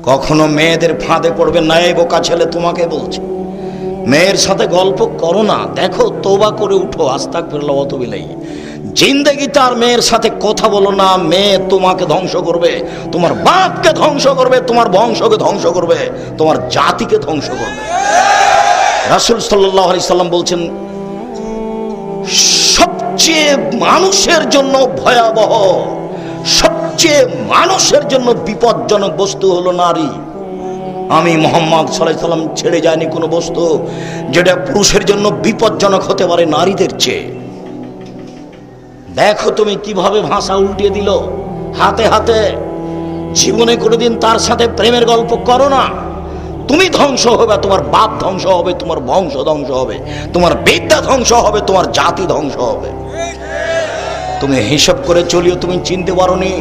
কখনো মেয়েদের ফাঁদে পড়বে না। এই বোকা ছেলে, তোমাকে বলছে, মেয়ের সাথে গল্প করো না। দেখো, তওবা করে উঠো, আস্তাগফিরুল্লাহ ওয়া আতুবু ইলাইহি। জিন্দেগিতে আর মেয়ের সাথে কথা বলো না। মেয়ে তোমাকে ধ্বংস করবে, তোমার বাপকে ধ্বংস করবে, তোমার বংশকে ধ্বংস করবে, তোমার জাতিকে ধ্বংস করবে। রাসূল সাল্লাল্লাহু আলাইহি সাল্লাম বলছেন, সবচেয়ে মানুষের জন্য ভয়াবহ, সবচেয়ে মানুষের জন্য বিপজ্জনক বস্তু হলো নারী। আমি মুহাম্মদ সাল্লাল্লাহু আলাইহি সাল্লাম ছেড়ে যায়নি কোনো বস্তু যেটা পুরুষের জন্য বিপজ্জনক হতে পারে নারীদের চেয়ে। দেখো তুমি কিভাবে ভাষা উল্টিয়ে দিল হাতে হাতে। জীবনে কোনোদিন তার সাথে প্রেমের গল্প করো না। তুমি ধ্বংস হবে, তোমার বাপ ধ্বংস হবে, তোমার বংশ ধ্বংস হবে, তোমার বিদ্যা ধ্বংস হবে, তোমার জাতি ধ্বংস হবে। তুমি হিসাব করে চলিও, তুমি চিনতে পারোনি।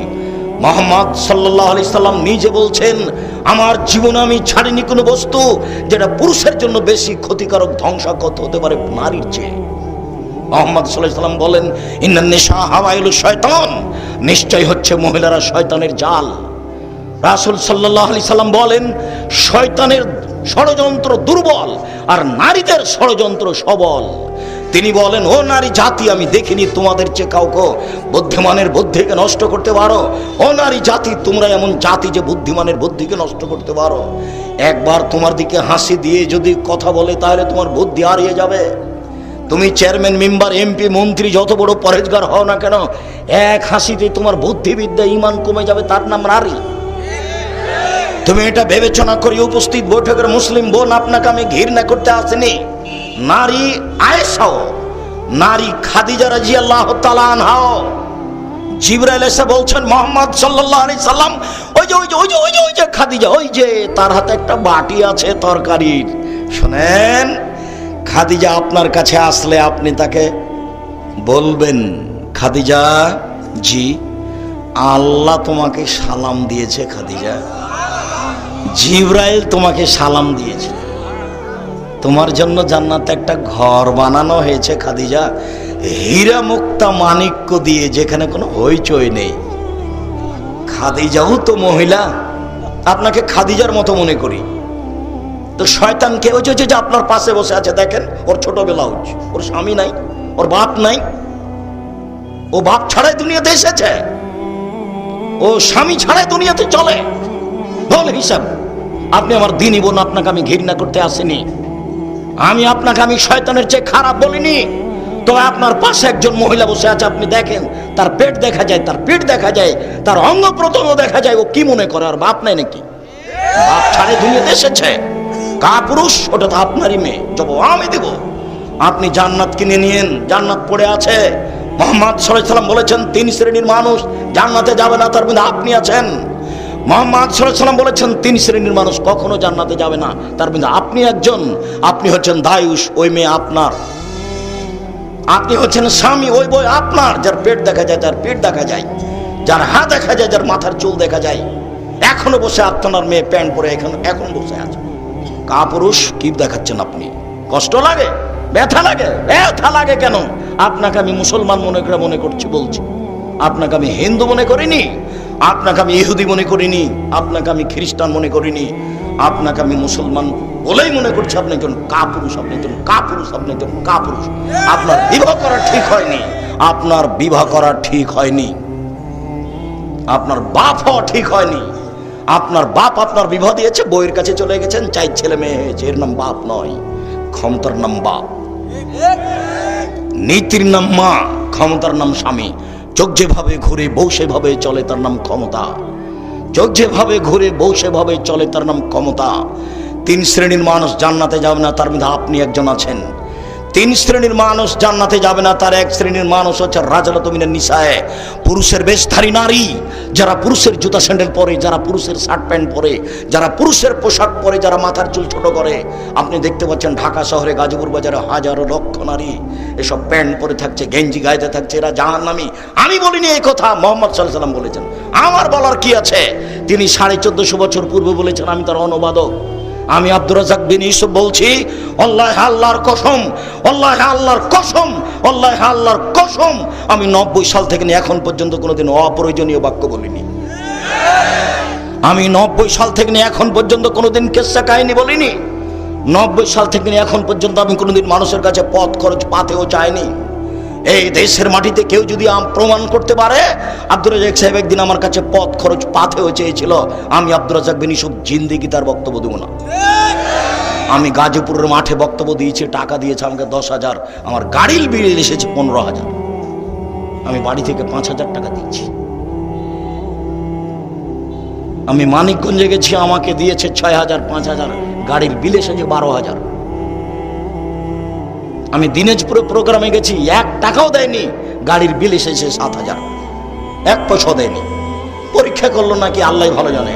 মুহাম্মদ সাল্লাল্লাহু আলাইহি সাল্লাম নিজে বলছেন, আমার জীবনে আমি ছাড়িনি কোনো বস্তু যেটা পুরুষের জন্য বেশি ক্ষতিকারক, ধ্বংসাত্মক হতে পারে নারীর চেয়ে। মুহাম্মদ সাল্লাল্লাহু আলাইহি সাল্লাম বলেন, ইন্নান নিসা হাওয়াইলু শয়তান, নিশ্চয় হচ্ছে মহিলারা শয়তানের জাল। রাসূল সাল্লাল্লাহু আলাইহি সাল্লাম বলেন, শয়তানের ষড়যন্ত্র দুর্বল আর নারীদের ষড়যন্ত্র সবল। তিনি বলেন, ও নারী জাতি, আমি দেখিনি তোমাদের চেয়ে কাউকে বুদ্ধিমানের বুদ্ধিকে নষ্ট করতে পারো। ও নারী জাতি, তোমরা এমন জাতি যে বুদ্ধিমানের বুদ্ধিকে নষ্ট করতে পারো। একবার তোমার দিকে হাসি দিয়ে যদি কথা বলে, তাহলে তোমার বুদ্ধি হারিয়ে যাবে। তুমি চেয়ারম্যান, মেম্বার, এমপি, মন্ত্রী, যত বড় পরেজগার হও না কেন, এক হাসিতে তোমার বুদ্ধিবিদ্যা, ঈমান কমে যাবে। তার নাম নারী। তুমি এটা বিবেচনা করি, উপস্থিত বৈঠকের মুসলিম বোন, আপনাকে আমি ঘৃণা করতে আসিনি। নারী আয়েশাও, নারী খাদিজা রাদিয়াল্লাহু তাআলা আনহা, জিবরাইল এসে বলছেন, মুহাম্মদ সাল্লাল্লাহু আলাইহি সাল্লাম, ওই যে খাদিজা, ওই যে তার হাতে একটা বাটি আছে তরকারির। শুনেন, খাদিজা আপনার কাছে আসলে আপনি তাকে বলবেন, খাদিজা জি, আল্লাহ তোমাকে সালাম দিয়েছে খাদিজা, জিবরাইল তোমাকে সালাম দিয়েছে, তোমার জন্য জান্নাতে একটা ঘর বানানো হয়েছে খাদিজা, হীরা মুক্তা মাণিক্য দিয়ে, যেখানে কোনো হইচই নেই। খাদিজাও তো মহিলা, আপনাকে খাদিজার মতো মনে করি। তো শয়তানকে, ওই যে আপনার পাশে বসে আছে, দেখেন, ওর ছোট ব্লাউজ, ওর স্বামী নাই, ওর বাপ নাই, ও বাপ ছাড়াই দুনিয়াতে এসেছে, ও স্বামী ছাড়াই দুনিয়াতে চলে। বল হিসাব। আপনি আমার দিনই বোন, আপনাকে আমি ঘৃণা করতে আসিনি। আমি আপনাকে আমি শয়তানের চেয়ে খারাপ বলিনি। তো আপনার পাশে একজন মহিলা বসে আছে, আপনি দেখেন, তার পেট দেখা যায়, তার পিঠ দেখা যায়, তার অঙ্গ প্রত্যঙ্গ দেখা যায়। ও কি মনে করে আর বাপ নাই নাকি? বাপ ছাড়াই দুনিয়াতে এসেছে। কাপুরুষ, ওটা তো আপনারই মেয়ে, জবাব আমি দেব। আপনি জান্নাত কিনে নিয়েন, জান্নাত পড়ে আছে। মুহাম্মদ সাল্লাল্লাহু আলাইহি সাল্লাম বলেছেন, 3 শ্রেণীর মানুষ জান্নাতে যাবে না, তার মধ্যে আপনি আছেন। মুহাম্মদ সাল্লাল্লাহু আলাইহি সাল্লাম বলেছেন, 3 শ্রেণীর মানুষ কখনো জান্নাতে যাবে না, তার মধ্যে আপনি একজন। আপনি হচ্ছেন দায়ুস, ওই মেয়ে আপনার। আপনি হচ্ছেন স্বামী, ওই বই আপনার। যার পেট দেখা যায়, যার পিঠ দেখা যায়, যার হাত দেখা যায়, যার মাথার চুল দেখা যায়, এখনো বসে আপনার মেয়ে প্যান্ট পরে এখন বসে আছে। কাপুরুষ, কি দেখাচ্ছেন আপনি? কষ্ট লাগে, ব্যথা লাগে? ব্যথা লাগে কেন? আপনাকে আমি মুসলমান মনে করছি, বলছি। আপনাকে আমি হিন্দু মনে করিনি, আপনাকে আমি ইহুদি মনে করিনি, আপনাকে আমি খ্রিস্টান মনে করিনি, আপনাকে আমি মুসলমান বলেই মনে করছি। আপনি একজন কাপুরুষ, আপনি একজন কাপুরুষ, আপনি একজন কাপুরুষ। আপনার বিবাহ করা ঠিক হয়নি, আপনার বিবাহ করা ঠিক হয়নি, আপনার বাপ হওয়া ঠিক হয়নি। আপনার বাপ আপনার বিবাহ দিয়েছে, বইয়ের কাছে চলে গেছেন, 4 ছেলে মেয়ে হয়েছে, এর নাম বাপ নয়, ক্ষমতার নাম বাপ, নীতির নাম মা, ক্ষমতার নাম স্বামী। চোখ যেভাবে ঘুরে বউ সেভাবে চলে, তার নাম ক্ষমতা। চোখ যেভাবে ঘুরে বউ সেভাবে চলে, তার নাম ক্ষমতা। 3 শ্রেণীর মানুষ জান্নাতে যাবে না, তার মধ্যে আপনি একজন আছেন। 3 শ্রেণীর মানুষ জান্নাতে যাবে না, তার 1 শ্রেণীর মানুষ হচ্ছে রাজলাতু মিনান নিসায়ে, পুরুষের বেশধারী নারী, যারা পুরুষের জুতা স্যান্ডেল পরে, যারা পুরুষের শার্ট প্যান্ট পরে, যারা পুরুষের পোশাক পরে, যারা মাথার চুল ছোট করে। আপনি দেখতে পাচ্ছেন ঢাকা শহরে, গাজীপুর বাজারে হাজারো লক্ষ নারী এসব প্যান্ট পরে থাকছে, গেঞ্জি গাইতে থাকছে, এরা জাহান্নামী। আমি বলিনি এই কথা, মুহাম্মদ সাল্লাল্লাহু আলাইহি সাল্লাম বলেছেন। আমার বলার কি আছে? তিনি 1450 বছর পূর্বে বলেছেন, আমি তার অনুবাদক। আমি আব্দুর রাজ্জাক বিন ইউসুফ বলছি, আল্লাহ আল্লাহর কসম, আল্লাহ আল্লাহর কসম, আল্লাহ আল্লাহর কসম, আমি 90 সাল থেকে এখন পর্যন্ত কোনোদিন অপ্রয়োজনীয় বাক্য বলিনি। আমি 90 সাল থেকে নিয়ে এখন পর্যন্ত কোনোদিন কেসা কাহিনী বলিনি। 90 সাল থেকে নিয়ে এখন পর্যন্ত আমি কোনোদিন মানুষের কাছে পথ খরচ পাতেও চাইনি। এই দেশের মাটিতে কেউ যদি প্রমাণ করতে পারে আব্দুর রাজ্জাক সাহেব একদিন আমার কাছে পথ খরচ পাতেও চেয়েছিল, আমি আব্দুর রাজ্জাক বিন ইউসুফ জিন্দেগি তার বক্তব্য দেব না। আমি গাজীপুরের মাঠে বক্তব্য দিয়েছি, টাকা দিয়েছে আমাকে 10,000, আমার গাড়ির বিল এসেছে 15,000, আমি বাড়ি থেকে 5,000 টাকা দিয়েছি। আমি মানিকগঞ্জে গেছি, আমাকে দিয়েছে 6,000, 5,000, গাড়ির বিল এসেছে 12,000। আমি দিনাজপুরে প্রোগ্রামে গেছি, 1 টাকাও দেয়নি, গাড়ির বিল এসেছে 7,000, 1 পয়সা দেয়নি। পরীক্ষা করলো নাকি আল্লাহ ভালো জানে।